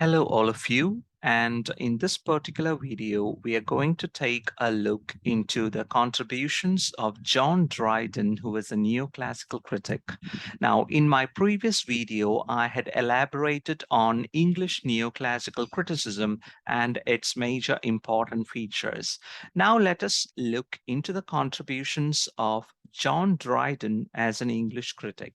Hello, all of you. And in this particular video, we are going to take a look into the contributions of John Dryden, who is a neoclassical critic. Now, in my previous video, I had elaborated on English neoclassical criticism and its major important features. Now, let us look into the contributions of John Dryden as an English critic.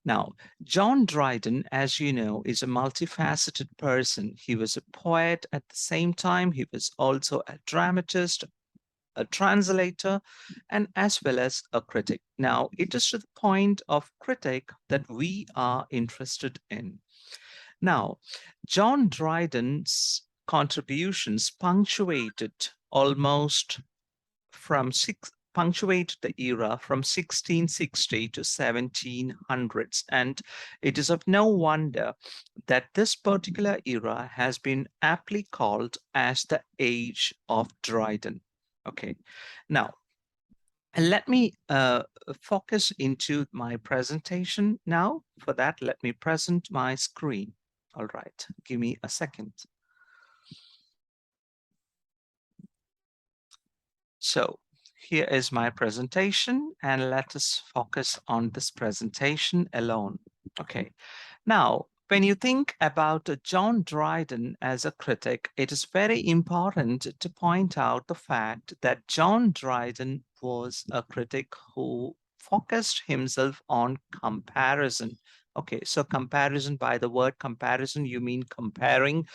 Now, John Dryden, as you know, is a multifaceted person. He was a poet at the same time. He was also a dramatist, a translator, and as well as a critic. Now, it is to the point of critic that we are interested in. Now, John Dryden's contributions punctuate the era from 1660 to 1700s. And it is of no wonder that this particular era has been aptly called as the Age of Dryden. Okay, now let me focus into my presentation now. For that, let me present my screen. All right, give me a second. So here is my presentation, and let us focus on this presentation alone. Okay, now when you think about John Dryden as a critic, it is very important to point out the fact that John Dryden was a critic who focused himself on comparison. Okay, so comparison, by the word comparison, you mean comparing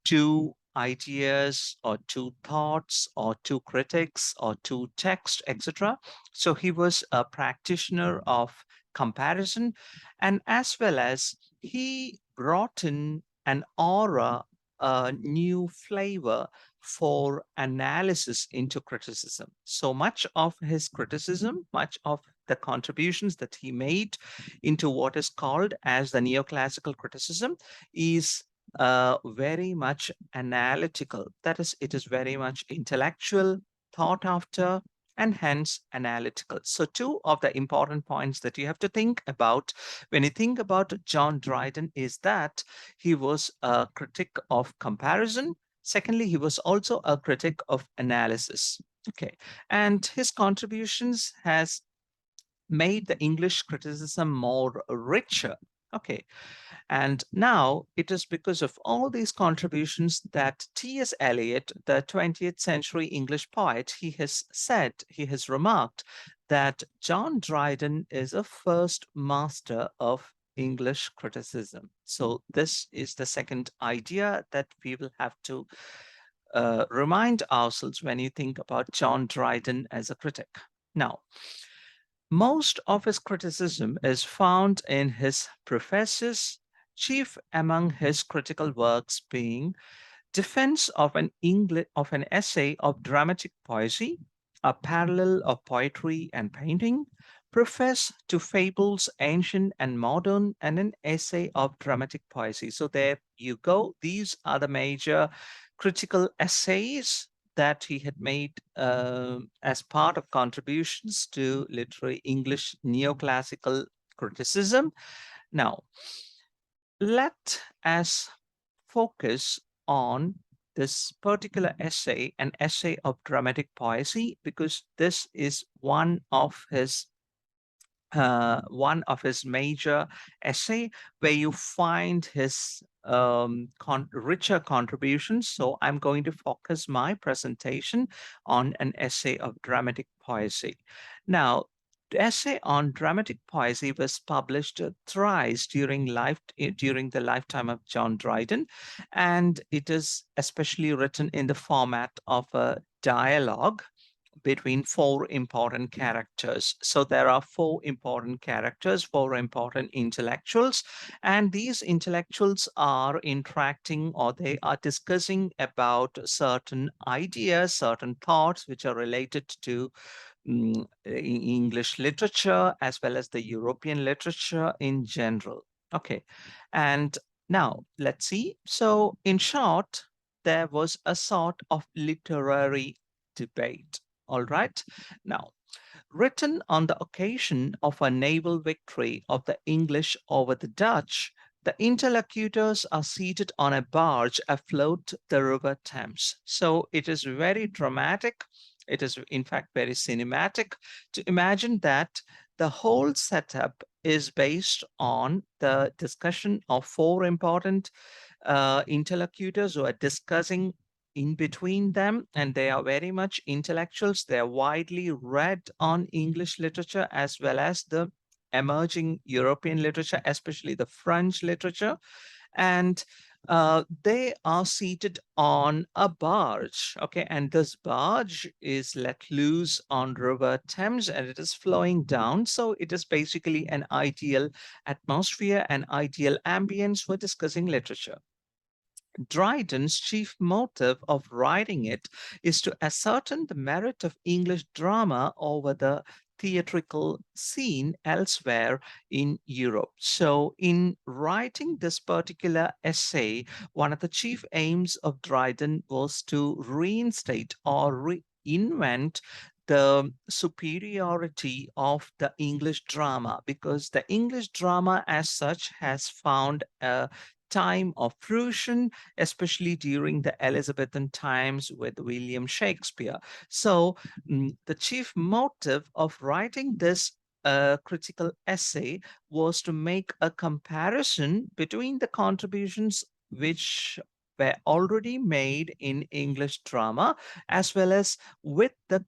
two ideas or two thoughts or two critics or two texts, etc. So he was a practitioner of comparison, and as well as he brought in an aura, a new flavor for analysis into criticism. So much of his criticism, much of the contributions that he made into what is called as the neoclassical criticism is very much analytical. That is, it is very much intellectual, thought after, and hence analytical. So two of the important points that you have to think about when you think about John Dryden is that he was a critic of comparison. Secondly, he was also a critic of analysis. Okay, and his contributions has made the English criticism more richer. Okay, and now it is because of all these contributions that T.S. Eliot, the 20th century English poet, he has remarked that John Dryden is a first master of English criticism. So this is the second idea that we will have to remind ourselves when you think about John Dryden as a critic. Now, most of his criticism is found in his prefaces, chief among his critical works being Defense of an Essay of Dramatic Poesy, A Parallel of Poetry and Painting, Preface to Fables Ancient and Modern, and an Essay of Dramatic Poesy. So there you go. These are the major critical essays that he had made as part of contributions to literary English neoclassical criticism. Now, let us focus on this particular essay, an essay of dramatic poesy, because this is one of his major essay where you find his richer contributions. So I'm going to focus my presentation on an essay of dramatic poesy. Now, the essay on dramatic poesy was published thrice during the lifetime of John Dryden, and it is especially written in the format of a dialogue between four important characters. So there are four important characters, four important intellectuals, and these intellectuals are interacting or they are discussing about certain ideas, certain thoughts which are related to English literature as well as the European literature in general. Okay, and now let's see. So in short, there was a sort of literary debate. All right. Now, written on the occasion of a naval victory of the English over the Dutch, The interlocutors are seated on a barge afloat the river Thames. So it is very dramatic. It is, in fact, very cinematic to imagine that the whole setup is based on the discussion of four important interlocutors who are discussing in between them, and they are very much intellectuals. They are widely read on English literature as well as the emerging European literature, especially the French literature. And they are seated on a barge, okay, and this barge is let loose on River Thames and it is flowing down. So it is basically an ideal atmosphere, an ideal ambience for discussing literature. Dryden's chief motive of writing it is to ascertain the merit of English drama over the theatrical scene elsewhere in Europe. So, in writing this particular essay, one of the chief aims of Dryden was to reinstate or reinvent the superiority of the English drama, because the English drama as such has found a time of fruition, especially during the Elizabethan times with William Shakespeare. So, the chief motive of writing this critical essay was to make a comparison between the contributions which were already made in English drama as well as with the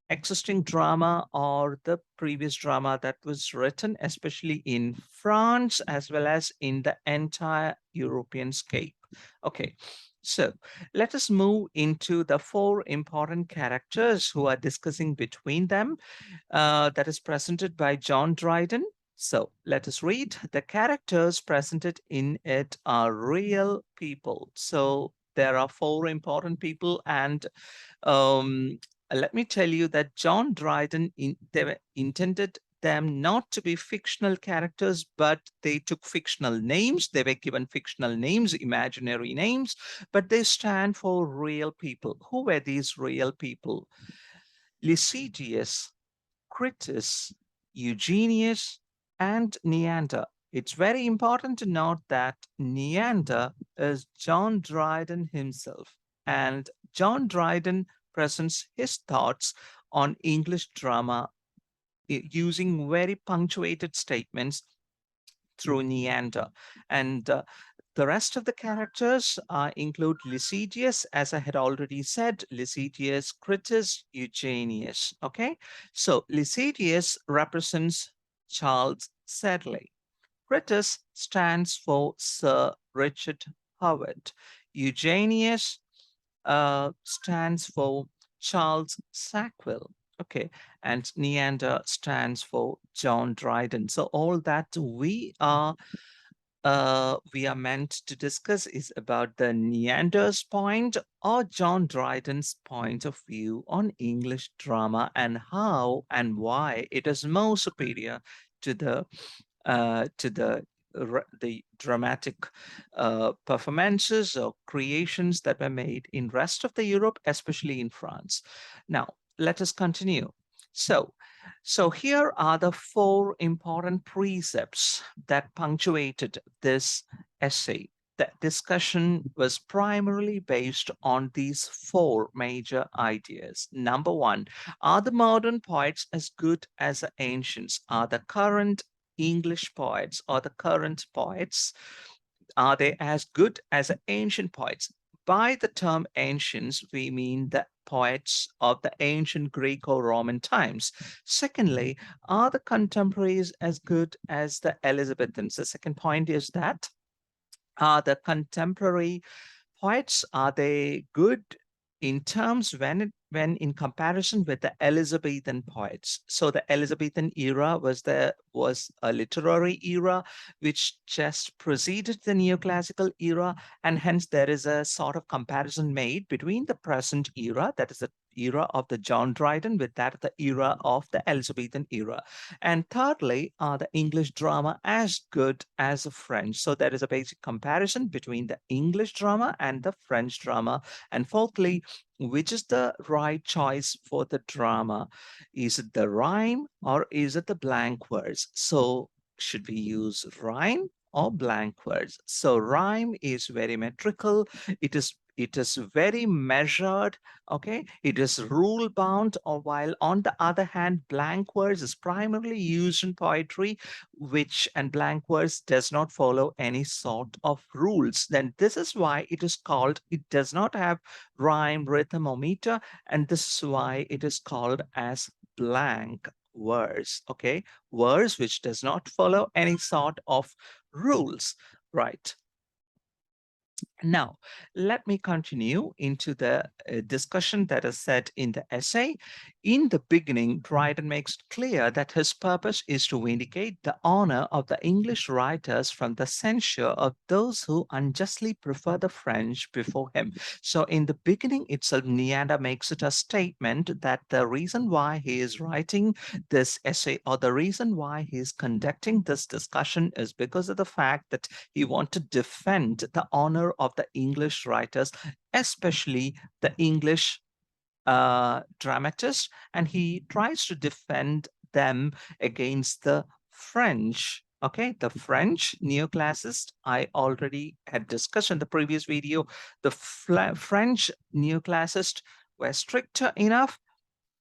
existing drama or the previous drama that was written, especially in France as well as in the entire European scape. Okay, so let us move into the four important characters who are discussing between them, that is presented by John Dryden. So let us read. The characters presented in it are real people. So there are four important people, and um, let me tell you that John Dryden, they were intended them not to be fictional characters, but they took fictional names. They were given fictional names, imaginary names, but they stand for real people. Who were these real people? Lycidius, Critic, Eugenius, and Neander. It's very important to note that Neander is John Dryden himself, and John Dryden presents his thoughts on English drama using very punctuated statements through Neander. And the rest of the characters include Lycidius, as I had already said, Lycidius, Critic, Eugenius. Okay, so Lycidius represents Charles Sedley. Critic stands for Sir Richard Howard. Eugenius stands for Charles Sackville. Okay, and Neander stands for John Dryden. So all that we are meant to discuss is about the Neander's point or John Dryden's point of view on English drama and how and why it is more superior to the dramatic performances or creations that were made in rest of the Europe, especially in France. Now, let us continue. So here are the four important precepts that punctuated this essay. The discussion was primarily based on these four major ideas. Number one, are the modern poets as good as the ancients? Are the current English poets or the current poets, are they as good as the ancient poets? By the term ancients, we mean the poets of the ancient Greco-Roman times. Secondly, are the contemporaries as good as the Elizabethans? The second point is that are the contemporary poets, are they good in terms when in comparison with the Elizabethan poets? So the Elizabethan era was a literary era which just preceded the neoclassical era, and hence there is a sort of comparison made between the present era, that is the era of the John Dryden, with that of the era of the Elizabethan era. And thirdly, are the English drama as good as the French? So there is a basic comparison between the English drama and the French drama. And fourthly, which is the right choice for the drama? Is it the rhyme or is it the blank verse? So should we use rhyme or blank words. So rhyme is very metrical. It is very measured. Okay, it is rule bound, or while on the other hand, blank verse is primarily used in poetry, which and blank verse does not follow any sort of rules. Then this is why it is called, it does not have rhyme, rhythm, or meter, and this is why it is called as blank verse. Okay, verse which does not follow any sort of rules, right? Now, let me continue into the discussion that is said in the essay. In the beginning, Dryden makes it clear that his purpose is to vindicate the honor of the English writers from the censure of those who unjustly prefer the French before him. So, in the beginning itself, Neander makes it a statement that the reason why he is writing this essay, or the reason why he is conducting this discussion, is because of the fact that he wants to defend the honor of the English writers, especially the English dramatists, and he tries to defend them against the French. Okay, the French neoclassicists, I already had discussed in the previous video. The French neoclassicists were stricter enough,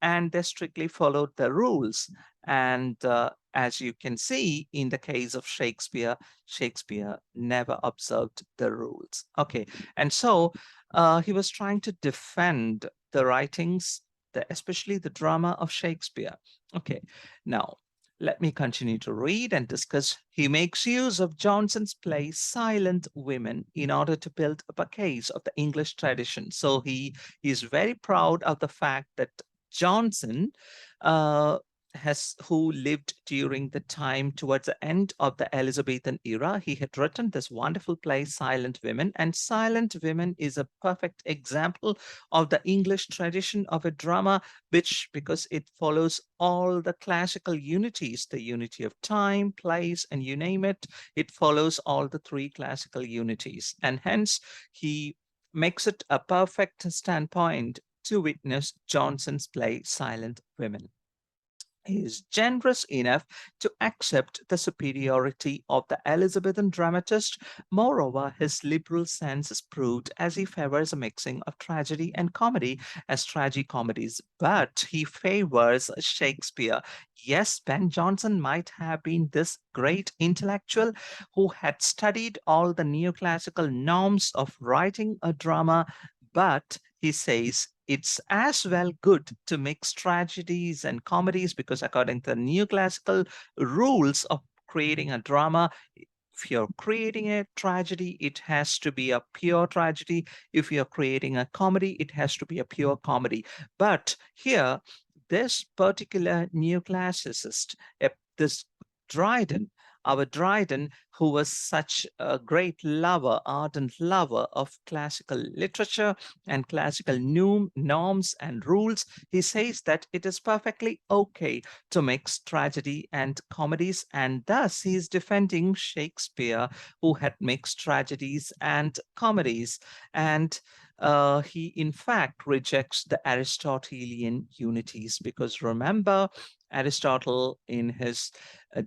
and they strictly followed the rules. And as you can see, in the case of Shakespeare, Shakespeare never observed the rules. Okay, and so he was trying to defend the writings, especially the drama of Shakespeare. Okay, now let me continue to read and discuss. He makes use of Johnson's play Silent Women in order to build up a case of the English tradition. So he is very proud of the fact that Johnson, uh, who lived during the time towards the end of the Elizabethan era, he had written this wonderful play, Silent Women. And Silent Women is a perfect example of the English tradition of a drama, which, because it follows all the classical unities, the unity of time, place, and you name it, it follows all the three classical unities. And hence, he makes it a perfect standpoint to witness Johnson's play Silent Women. He is generous enough to accept the superiority of the Elizabethan dramatist. Moreover, his liberal sense is proved as he favors a mixing of tragedy and comedy as tragicomedies, but he favors Shakespeare. Yes, Ben Jonson might have been this great intellectual who had studied all the neoclassical norms of writing a drama, but he says it's as well good to mix tragedies and comedies, because according to the neoclassical rules of creating a drama, if you're creating a tragedy, it has to be a pure tragedy. If you're creating a comedy, it has to be a pure comedy. But here, this particular neoclassicist, this Dryden, our Dryden, who was such a great lover, ardent lover of classical literature and classical norms and rules, he says that it is perfectly okay to mix tragedy and comedies, and thus he is defending Shakespeare, who had mixed tragedies and comedies. And he, in fact, rejects the Aristotelian unities, because remember, Aristotle, in his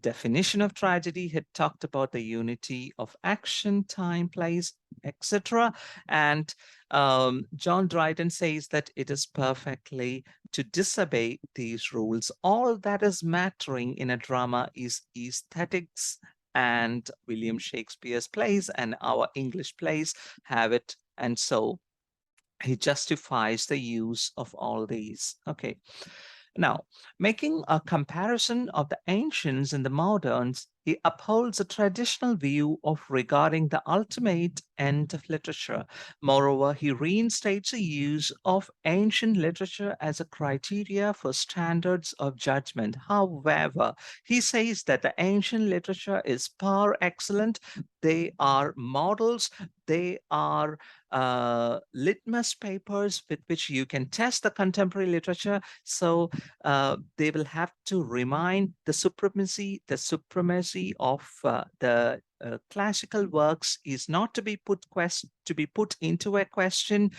definition of tragedy, had talked about the unity of action, time, place, etc. And John Dryden says that it is perfectly to disobey these rules. All that is mattering in a drama is aesthetics, and William Shakespeare's plays and our English plays have it. And so he justifies the use of all these. Okay. Now, making a comparison of the ancients and the moderns, he upholds a traditional view of regarding the ultimate end of literature. Moreover, he reinstates the use of ancient literature as a criteria for standards of judgment. However, he says that the ancient literature is par excellent. They are models, they are litmus papers with which you can test the contemporary literature. So they will have to remind the supremacy of the classical works is not to be put into a question.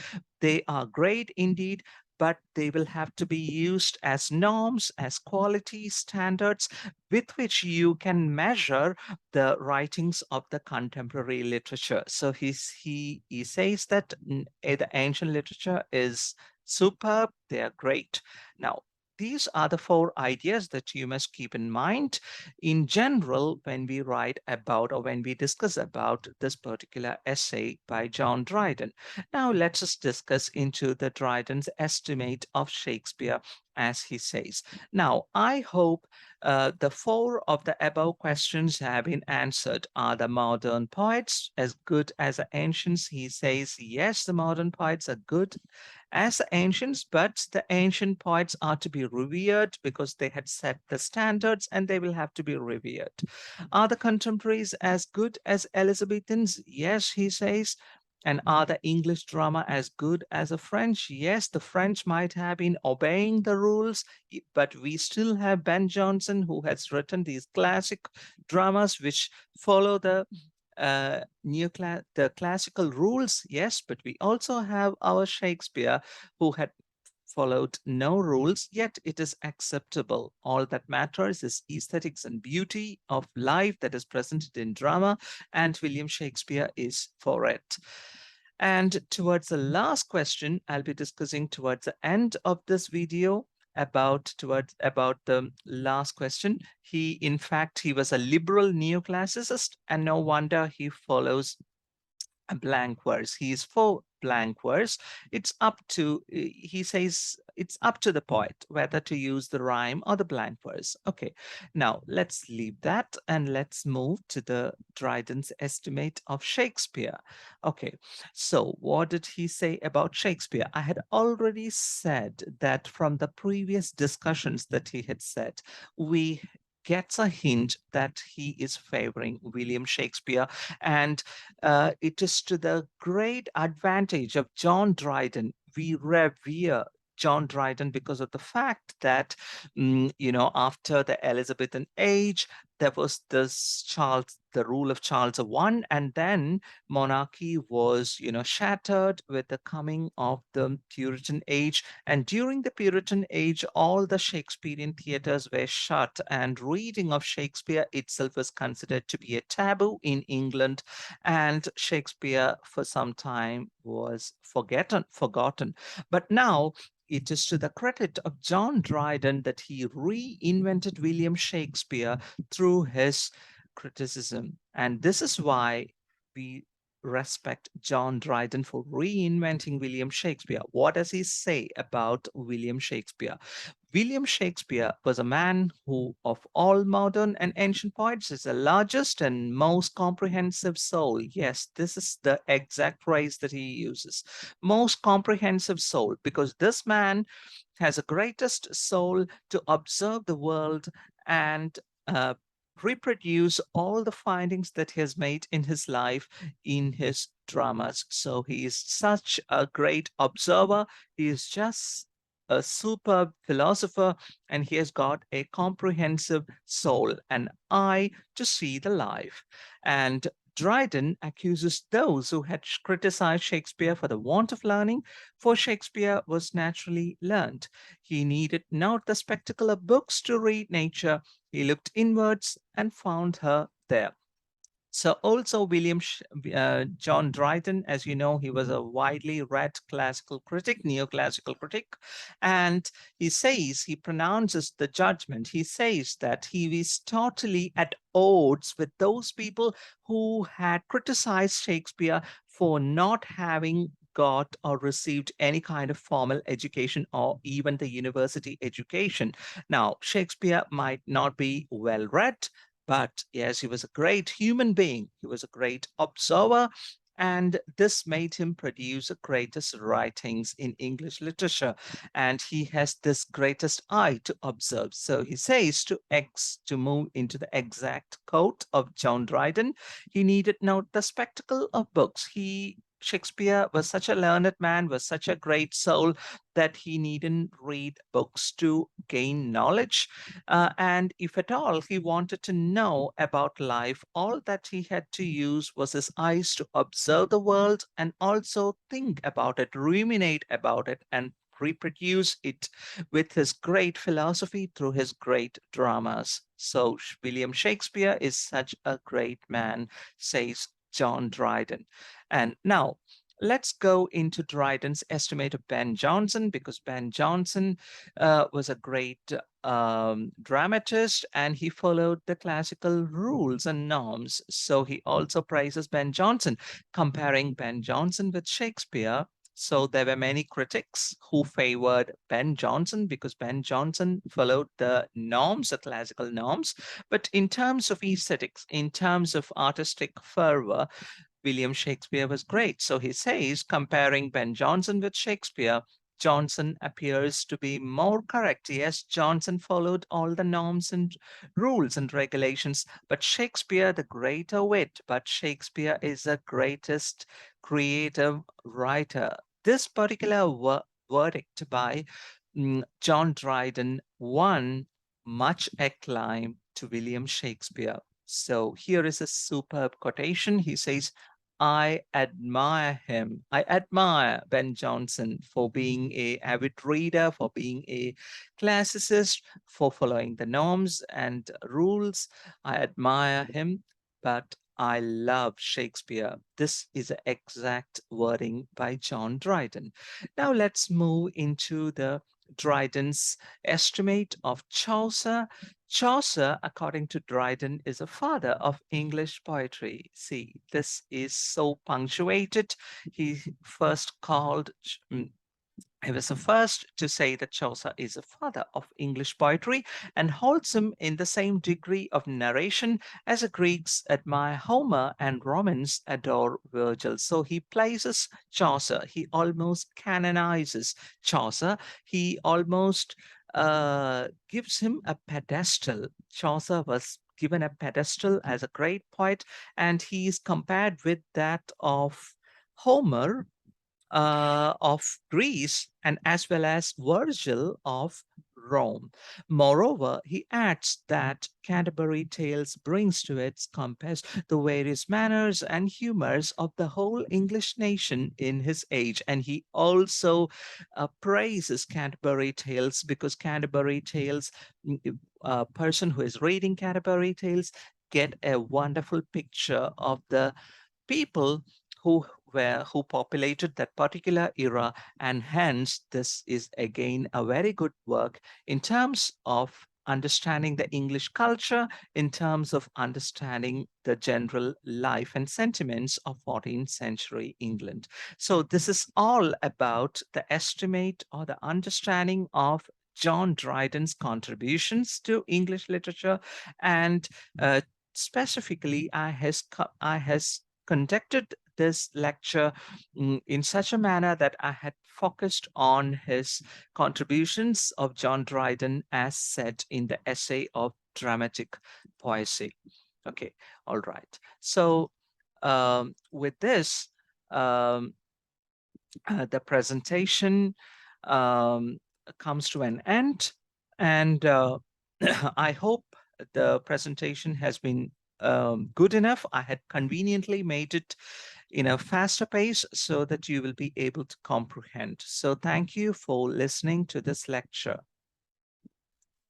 They are great indeed, but they will have to be used as norms, as quality standards with which you can measure the writings of the contemporary literature. So he says that the ancient literature is superb, they are great. Now, these are the four ideas that you must keep in mind in general when we write about or when we discuss about this particular essay by John Dryden. Now let us discuss into the Dryden's estimate of Shakespeare, as he says. Now, I hope the four of the above questions have been answered. Are the modern poets as good as the ancients? He says, yes, the modern poets are good as the ancients, but the ancient poets are to be revered because they had set the standards and they will have to be revered. Are the contemporaries as good as Elizabethans? Yes, he says. And are the English drama as good as the French? Yes, the French might have been obeying the rules, but we still have Ben Jonson, who has written these classic dramas which follow the classical rules. Yes, but we also have our Shakespeare, who had followed no rules, yet it is acceptable. All that matters is aesthetics and beauty of life that is presented in drama, and William Shakespeare is for it. And towards the last question, I'll be discussing towards the end of this video about the last question. In fact, he was a liberal neoclassicist, and no wonder he follows a blank verse. He is for blank verse. It's up to, he says, it's up to the poet whether to use the rhyme or the blank verse. Okay, now let's leave that and let's move to the Dryden's estimate of Shakespeare. Okay, so what did he say about Shakespeare? I had already said that from the previous discussions that he had said, we gets a hint that he is favoring William Shakespeare, and it is to the great advantage of John Dryden. We revere John Dryden because of the fact that, after the Elizabethan age, there was the rule of Charles I, and then monarchy was, shattered with the coming of the Puritan age. And during the Puritan age, all the Shakespearean theaters were shut, and reading of Shakespeare itself was considered to be a taboo in England, and Shakespeare for some time was forgotten. But now it is to the credit of John Dryden that he reinvented William Shakespeare through his criticism. And this is why we respect John Dryden for reinventing William Shakespeare. What does he say about William Shakespeare? William Shakespeare was a man who, of all modern and ancient poets, is the largest and most comprehensive soul. Yes, this is the exact phrase that he uses. Most comprehensive soul, because this man has the greatest soul to observe the world and reproduce all the findings that he has made in his life in his dramas. So he is such a great observer. He is just a superb philosopher, and he has got a comprehensive soul, an eye to see the life. And Dryden accuses those who had criticized Shakespeare for the want of learning, for Shakespeare was naturally learned. He needed not the spectacle of books to read nature. He looked inwards and found her there. So also John Dryden, as you know, he was a widely read classical critic, neoclassical critic, and he pronounces the judgment. He says that he is totally at odds with those people who had criticized Shakespeare for not having got or received any kind of formal education or even the university education. Now, Shakespeare might not be well read, but yes, he was a great human being. He was a great observer, and this made him produce the greatest writings in English literature. And he has this greatest eye to observe. So he says to move into the exact quote of John Dryden, he needed not the spectacle of books. Shakespeare was such a learned man, was such a great soul that he needn't read books to gain knowledge. And if at all he wanted to know about life, all that he had to use was his eyes to observe the world and also think about it, ruminate about it, and reproduce it with his great philosophy through his great dramas. So William Shakespeare is such a great man, says John Dryden. And now let's go into Dryden's estimate of Ben Jonson, because Ben Jonson was a great dramatist, and he followed the classical rules and norms. So he also praises Ben Jonson, comparing Ben Jonson with Shakespeare. So there were many critics who favored Ben Jonson because Ben Jonson followed the norms, the classical norms. But in terms of aesthetics, in terms of artistic fervor, William Shakespeare was great. So he says, comparing Ben Jonson with Shakespeare, Johnson appears to be more correct. Yes, Johnson followed all the norms and rules and regulations, but Shakespeare, the greater wit, but Shakespeare is the greatest creative writer. This particular verdict by John Dryden won much acclaim to William Shakespeare. So here is a superb quotation. He says, I admire him. I admire Ben Jonson for being a avid reader, for being a classicist, for following the norms and rules. I admire him, but I love Shakespeare. This is the exact wording by John Dryden. Now let's move into the Dryden's estimate of Chaucer. Chaucer, according to Dryden, is a father of English poetry. See, this is so punctuated. He first called he was the first to say that Chaucer is a father of English poetry and holds him in the same degree of narration as the Greeks admire Homer and Romans adore Virgil. So he places Chaucer, he almost canonizes Chaucer, he almost gives him a pedestal. Chaucer was given a pedestal as a great poet, and he is compared with that of Homer of Greece and as well as Virgil of Rome. Moreover, he adds that Canterbury Tales brings to its compass the various manners and humors of the whole English nation in his age. And he also praises Canterbury Tales because Canterbury Tales, a person who is reading Canterbury Tales, get a wonderful picture of the people who populated that particular era, and hence this is again a very good work in terms of understanding the English culture, in terms of understanding the general life and sentiments of 14th century England. So this is all about the estimate or the understanding of John Dryden's contributions to English literature, and specifically I has conducted this lecture in such a manner that I had focused on his contributions of John Dryden as said in the Essay of Dramatic Poesy. Okay, all right. So with this, the presentation comes to an end, and I hope the presentation has been good enough. I had conveniently made it in a faster pace so that you will be able to comprehend. So thank you for listening to this lecture.